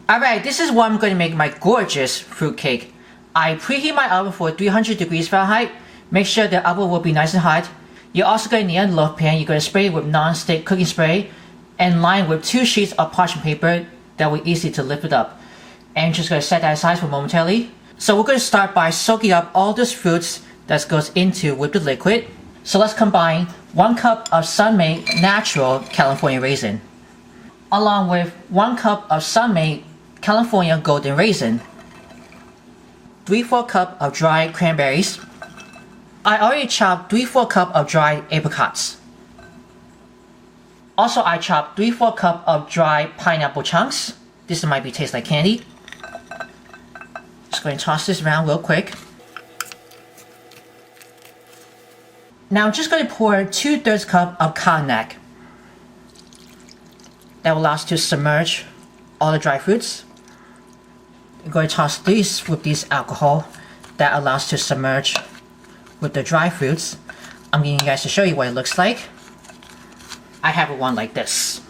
Alright, this is what I'm going to make my gorgeous fruitcake. I preheat my oven for 300 degrees Fahrenheit. Make sure the oven will be nice and hot. You're also going to need a loaf pan. You're going to spray it with non-stick cooking spray and line with 2 sheets of parchment paper that will easy to lift it up. And just going to set that aside for momentarily. So we're going to start by soaking up all those fruits that goes into with the liquid. So let's combine 1 cup of Sun-Maid natural California raisin, along with 1 cup of Sun-Maid California golden raisin, 3/4 cup of dried cranberries. I already chopped 3/4 cup of dried apricots. Also, I chopped 3/4 cup of dried pineapple chunks. This might be taste like candy. Just going to toss this around real quick. Now I'm just going to pour 2/3 cup of Cognac. That will allow us to submerge all the dry fruits. I'm going to toss these with this alcohol that allows us to submerge with the dry fruits. I'm getting you guys to show you what it looks like. I have one like this.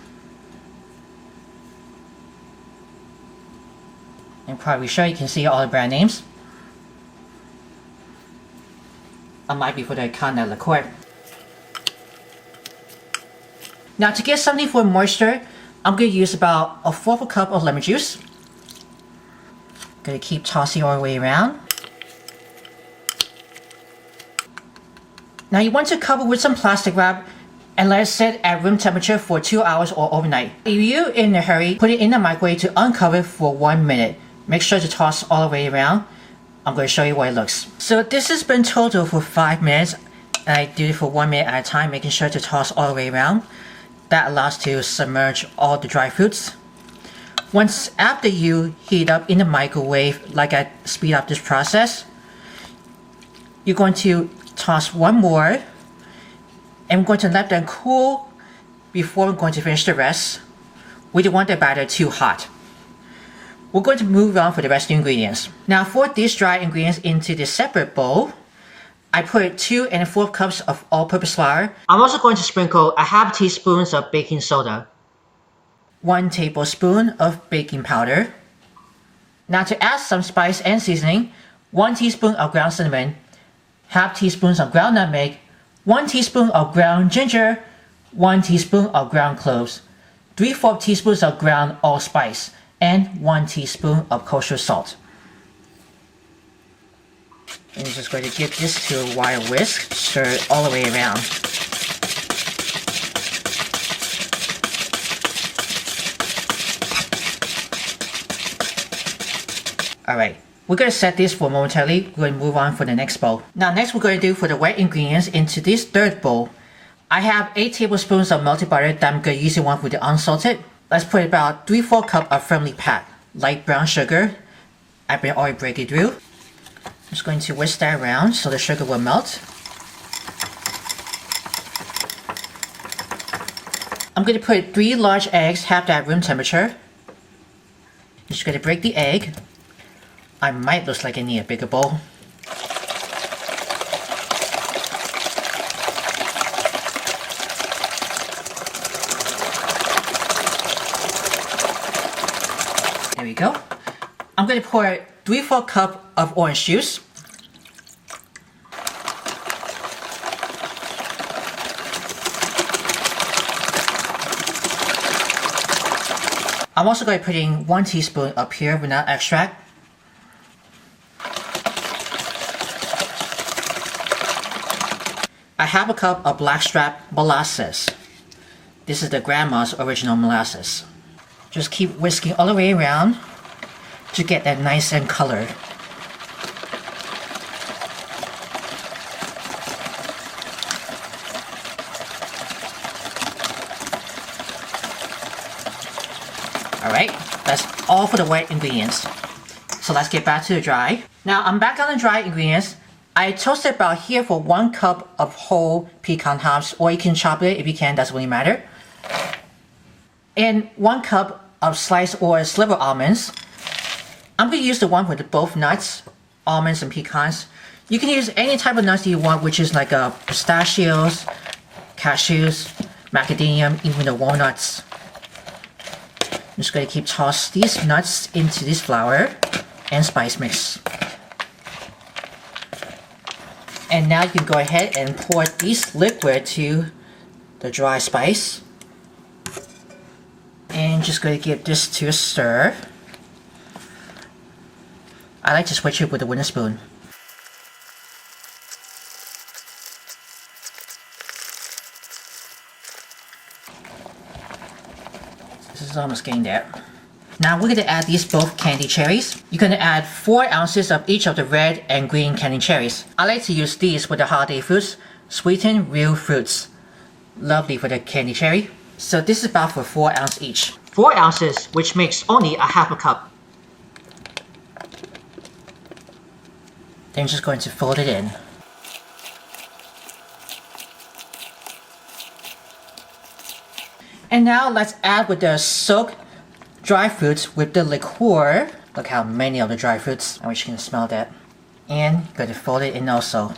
And probably sure you can see all the brand names. I might be for the Cognac liqueur. Now to get something for moisture, I'm going to use about 1/4 cup of lemon juice. Going to keep tossing all the way around. Now you want to cover with some plastic wrap and let it sit at room temperature for 2 hours or overnight. If you're in a hurry, put it in the microwave to uncover for 1 minute. Make sure to toss all the way around. I'm going to show you what it looks. So this has been total for 5 minutes, and I do it for 1 minute at a time, making sure to toss all the way around. That allows to submerge all the dry fruits. Once after you heat up in the microwave, like I speed up this process, you're going to toss one more, and we're going to let them cool before we're going to finish the rest. We don't want the batter too hot. We're going to move on for the rest of the ingredients. Now for these dry ingredients into this separate bowl, I put 2 1/4 cups of all-purpose flour. I'm also going to sprinkle 1/2 teaspoon of baking soda, 1 tablespoon of baking powder. Now to add some spice and seasoning, 1 teaspoon of ground cinnamon, 1/2 teaspoon of ground nutmeg, 1 teaspoon of ground ginger, 1 teaspoon of ground cloves, 3/4 teaspoons of ground allspice, and 1 teaspoon of kosher salt. And you're just going to get this to a wire whisk, stir it all the way around. Alright, we're going to set this for momentarily. We're going to move on for the next bowl. Now next we're going to do for the wet ingredients into this third bowl. I have 8 tablespoons of melted butter that I'm going to use the one with the unsalted. Let's put about 3/4 cup of firmly packed light brown sugar. I've been already breaking through. I'm just going to whisk that around so the sugar will melt. I'm going to put 3 large eggs, half at room temperature. I'm just going to break the egg. I might look like I need a bigger bowl. There we go. I'm going to pour 3/4 cup of orange juice. I'm also going to put in 1 teaspoon of pure vanilla extract. I have a cup of blackstrap molasses. This is the grandma's original molasses. Just keep whisking all the way around to get that nice and color. Alright, that's all for the wet ingredients. So let's get back to the dry. Now I'm back on the dry ingredients. I toasted about here for 1 cup of whole pecan halves, or you can chop it if you can, doesn't really matter. And 1 cup of sliced or sliver almonds. I'm going to use the one with both nuts, almonds and pecans. You can use any type of nuts that you want, which is like pistachios, cashews, macadamia, even the walnuts. just going to keep toss these nuts into this flour and spice mix. And now you can go ahead and pour this liquid to the dry spice. And just going to give this to a stir. I like to switch it with a wooden spoon. This is almost getting there. Now we're going to add these both candy cherries. You're going to add 4 ounces of each of the red and green candy cherries. I like to use these with the holiday fruits, sweetened real fruits. Lovely for the candy cherry. So this is about for 4 ounces each. 4 ounces, which makes only a half a cup. Then just going to fold it in. And now let's add with the soaked dry fruits with the liqueur. Look how many of the dry fruits. I wish you can smell that. And going to fold it in also.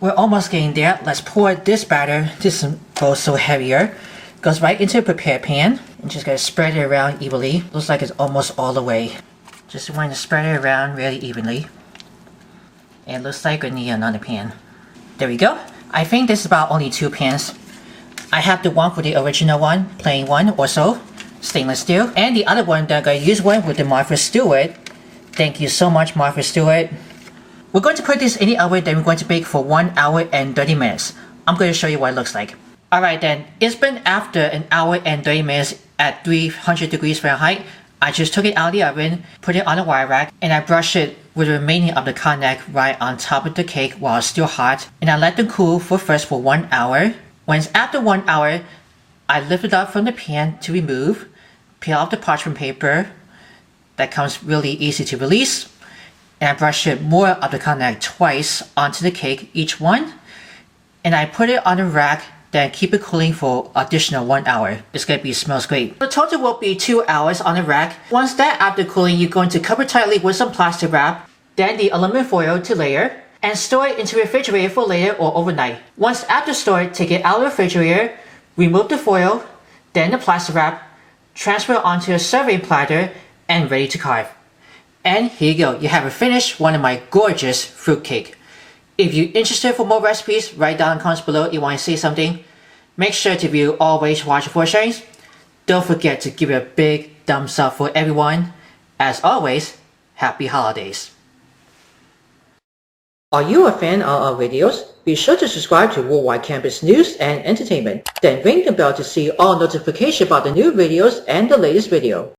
We're almost getting there. Let's pour this batter. This is also heavier. Goes right into a prepared pan. And just going to spread it around evenly. Looks like it's almost all the way. Just want to spread it around really evenly. And it looks like we need another pan. There we go. I think this is about only 2 pans. I have the one for the original one, plain one or so, stainless steel. And the other one that I'm going to use one with the Martha Stewart. Thank you so much, Martha Stewart. We're going to put this in the oven, then we're going to bake for 1 hour and 30 minutes. I'm going to show you what it looks like. Alright then, it's been after an hour and 30 minutes at 300 degrees Fahrenheit. I just took it out of the oven, put it on a wire rack, and I brushed it with the remaining of the cognac right on top of the cake while it's still hot. And I let them cool for 1 hour. When it's after 1 hour, I lift it up from the pan to remove, peel off the parchment paper. That comes really easy to release. And I brush it more of the cognac twice onto the cake, each one. And I put it on a rack, then keep it cooling for additional 1 hour. It's gonna be, smells great. The total will be 2 hours on the rack. Once that after cooling, you're going to cover tightly with some plastic wrap, then the aluminum foil to layer, and store it into the refrigerator for later or overnight. Once after stored, take it out of the refrigerator, remove the foil, then the plastic wrap, transfer it onto a serving platter, and ready to carve. And here you go, you have a finished one of my gorgeous fruitcake. If you're interested for more recipes, write down in the comments below if you want to say something. Make sure to view always watch before sharing. Don't forget to give it a big thumbs up for everyone. As always, happy holidays. Are you a fan of our videos? Be sure to subscribe to Worldwide Campus News and Entertainment. Then ring the bell to see all notifications about the new videos and the latest video.